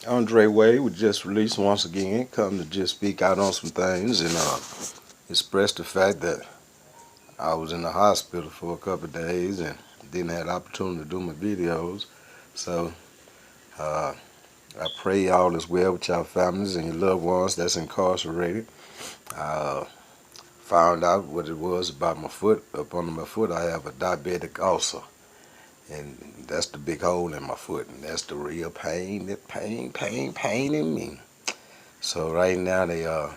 Andre Wade was just released once again, come to just speak out on some things and express the fact that I was in the hospital for a couple of days and didn't have the opportunity to do my videos. So uh, I pray all is well with your families and your loved ones that's incarcerated. I found out what it was about my foot. Up under my foot, I have a diabetic ulcer. And that's the big hole in my foot, and that's the real pain, that pain in me. So right now they are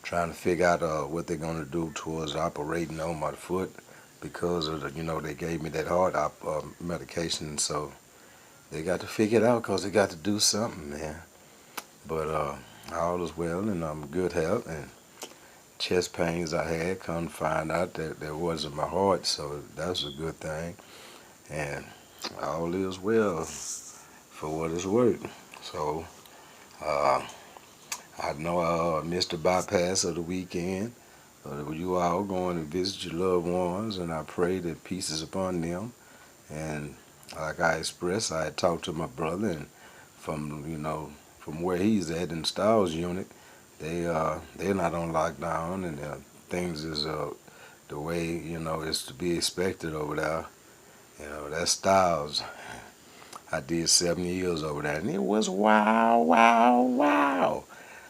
trying to figure out what they're gonna do towards operating on my foot because of they gave me that heart medication, so they got to figure it out because they got to do something, man. But all is well, and I'm in good health. And chest pains I had, come to find out that that wasn't my heart, so that's a good thing. And all is well for what it's worth. So uh, I know I missed the bypass of the weekend. You all going to visit your loved ones, and I pray that peace is upon them. And like I expressed, I had talked to my brother, and from where he's at in the Styles unit, they're not on lockdown, and things is the way it's to be expected over there. That's Styles. I did 7 years over there, and it was wow, wow, wow.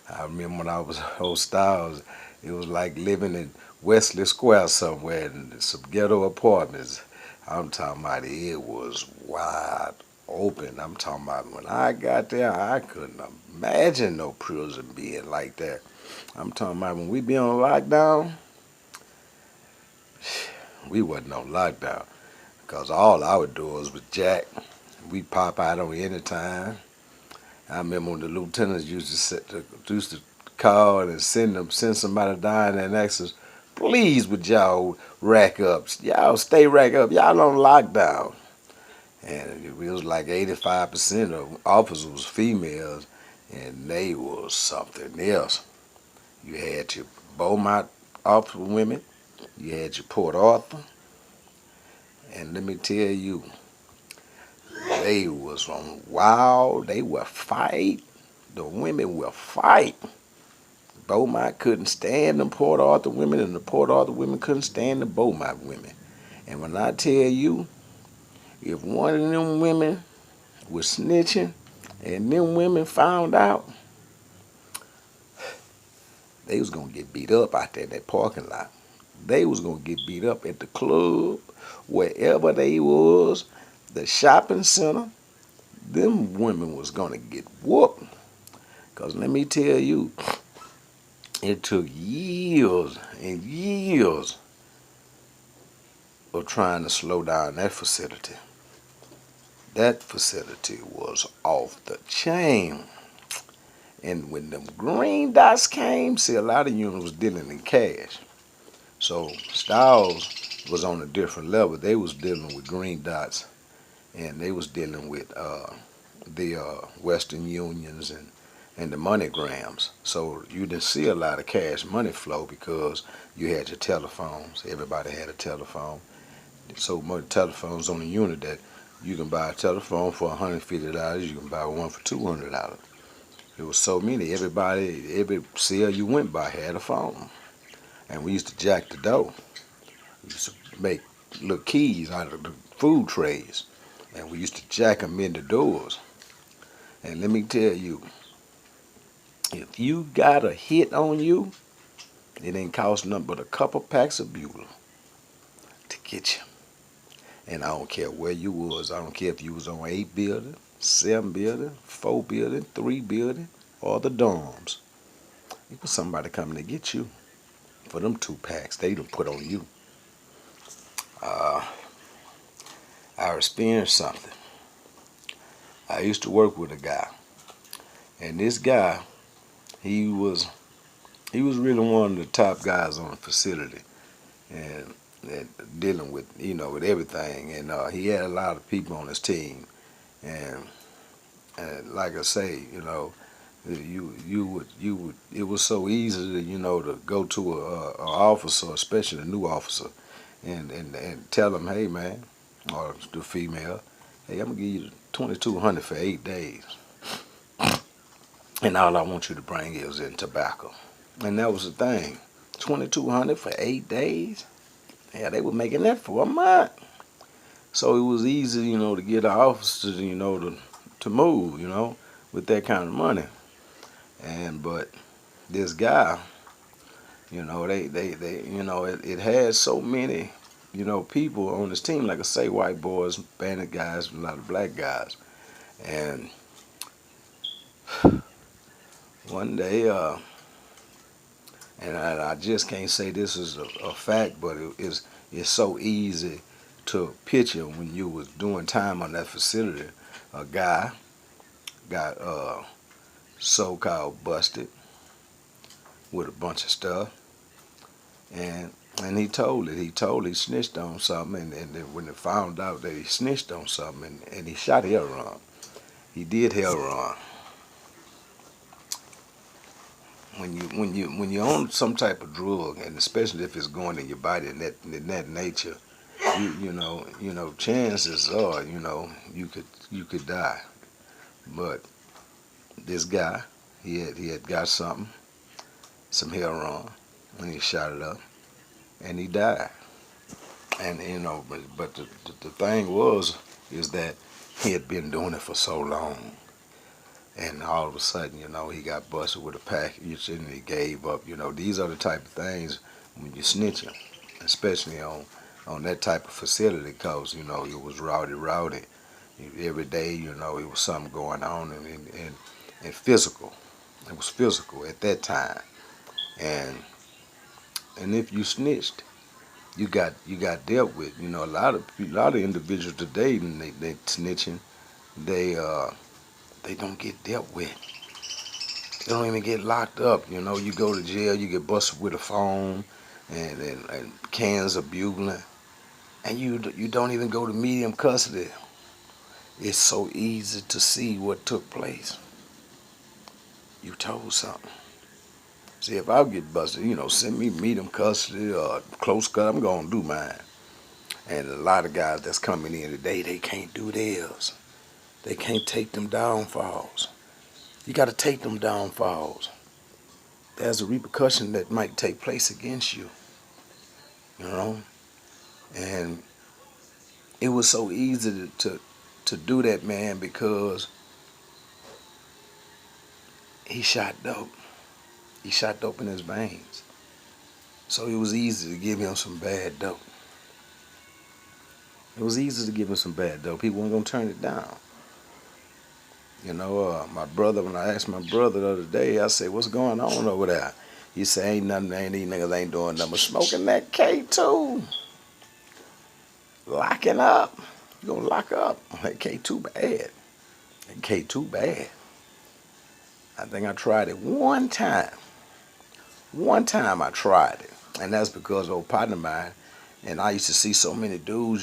I remember when I was old Styles, it was like living in Wesley Square somewhere in some ghetto apartments. I'm talking about it was wide open. I'm talking about when I got there, I couldn't imagine no prison being like that. I'm talking about when we be on lockdown, we wasn't on lockdown. Because all I would do was jack. We pop out on any time. I remember when the lieutenants used to call and send somebody down there and ask us, please would y'all rack up. Y'all stay rack up. Y'all on lockdown. And it was like 85% of officers was females, and they was something else. You had your Beaumont officer women. You had your Port Arthur. And let me tell you, they was on wild. They would fight. The women will fight. Beaumont couldn't stand the Port Arthur women, and the Port Arthur women couldn't stand the Beaumont women. And when I tell you, if one of them women was snitching and them women found out, they was going to get beat up out there in that parking lot. They was going to get beat up at the club, wherever they was, the shopping center. Them women was going to get whooped. Because let me tell you, it took years and years of trying to slow down that facility. That facility was off the chain. And when them green dots came, see, a lot of units was dealing in cash. So Styles was on a different level. They was dealing with green dots, and they was dealing with the Western Unions and the MoneyGrams. So you didn't see a lot of cash money flow because you had your telephones. Everybody had a telephone. So much telephones on the unit that you can buy a telephone for $150. You can buy one for $200. There was so many. Every cell you went by had a phone. And we used to jack the door. We used to make little keys out of the food trays. And we used to jack them in the doors. And let me tell you, if you got a hit on you, it ain't cost nothing but a couple packs of Beulah to get you. And I don't care where you was. I don't care if you was on 8 building, 7 building, 4 building, 3 building, or the dorms. It was somebody coming to get you for them 2 packs they done put on you. I experienced something. I used to work with a guy, and this guy, he was really one of the top guys on the facility, and dealing with with everything. And he had a lot of people on his team, and like I say, it was so easy to go to a officer, especially a new officer, and tell him, hey man, or the female, hey, I'm gonna give you 2,200 for 8 days. and all I want you to bring is in tobacco. And that was the thing. 2,200 for 8 days. Yeah, they were making that for a month. So it was easy, to get our officers, to move, with that kind of money. But this guy, it had so many, people on his team, like I say, white boys, bandit guys, a lot of black guys. And one day, and I just can't say this is a fact, but it's so easy to picture when you was doing time on that facility. A guy got so-called busted with a bunch of stuff, and he told it. He snitched on something, and then when they found out that he snitched on something, and he shot heroin. He did heroin. When you're on some type of drug, and especially if it's going in your body in that nature, chances are, you could die. But this guy, he had got some heroin, and he shot it up, and he died. And but the thing is that he had been doing it for so long, and all of a sudden, he got busted with a package, and he gave up. These are the type of things when you're snitching, especially on that type of facility, cause it was rowdy. Every day, it was something going on, and physical. It was physical at that time, and if you snitched, you got dealt with. A lot of individuals today, and they snitching, they don't get dealt with. They don't even get locked up. You go to jail, you get busted with a phone and cans of bugling, and you don't even go to medium custody. It's so easy to see what took place. You told something. See, if I get busted, send me medium custody or close cut, I'm going to do mine. And a lot of guys that's coming in today, they can't do theirs. They can't take them downfalls. You got to take them downfalls. There's a repercussion that might take place against you, And it was so easy to do that, man, because he shot dope. He shot dope in his veins. So it was easy to give him some bad dope. It was easy to give him some bad dope. He wasn't going to turn it down. My brother, when I asked my brother the other day, I said, what's going on over there? He said, ain't nothing, man. These niggas ain't doing nothing but smoking that K2. Locking up. You gonna lock up. That K2 bad. That K2 bad. I think I tried it one time. One time I tried it. And that's because old partner of mine, and I used to see so many dudes,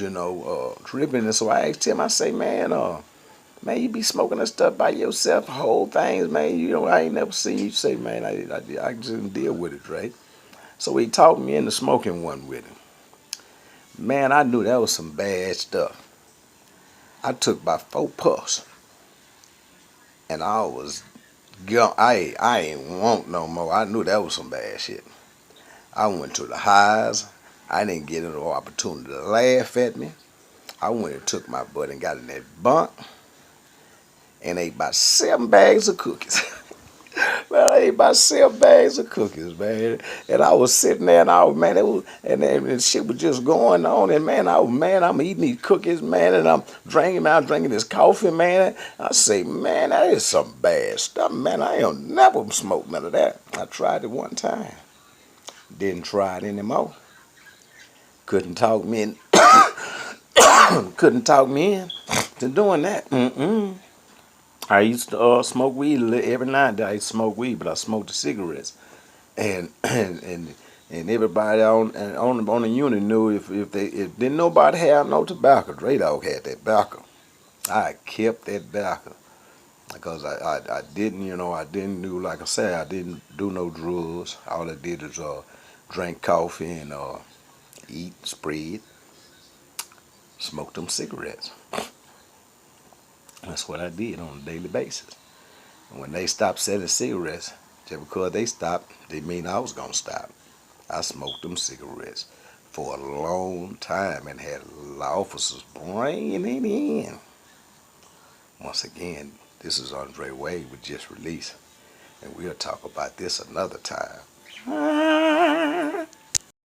tripping. And so I asked him, I say, man, you be smoking that stuff by yourself, whole things, man. I ain't never seen you. Say, man, I just didn't deal with it, right? So he talked me into smoking one with him. Man, I knew that was some bad stuff. I took about 4 puffs, and I was gone. I ain't want no more. I knew that was some bad shit. I went to the highs. I didn't get no opportunity to laugh at me. I went and took my butt and got in that bunk and ate about 7 bags of cookies. Man, I ate about 7 bags of cookies, man. And I was sitting there, and and shit was just going on. And man, I'm eating these cookies, man, and I'm drinking this coffee, man. I say, man, that is some bad stuff, man. I ain't never smoked none of that. I tried it one time. Didn't try it anymore. Couldn't talk me in. Couldn't talk me in to doing that. I used to smoke weed every night. I used to smoke weed, but I smoked the cigarettes, and everybody on the unit knew if didn't nobody have no tobacco. Dre Dog had that tobacco. I kept that tobacco because I didn't I didn't do, like I said, I didn't do no drugs. All I did is drink coffee and eat, spread, smoke them cigarettes. That's what I did on a daily basis. And when they stopped selling cigarettes, just because they stopped, didn't mean I was gonna stop. I smoked them cigarettes for a long time and had officers bringing it in. Once again, this is Andre Wade with Just Release, and we'll talk about this another time.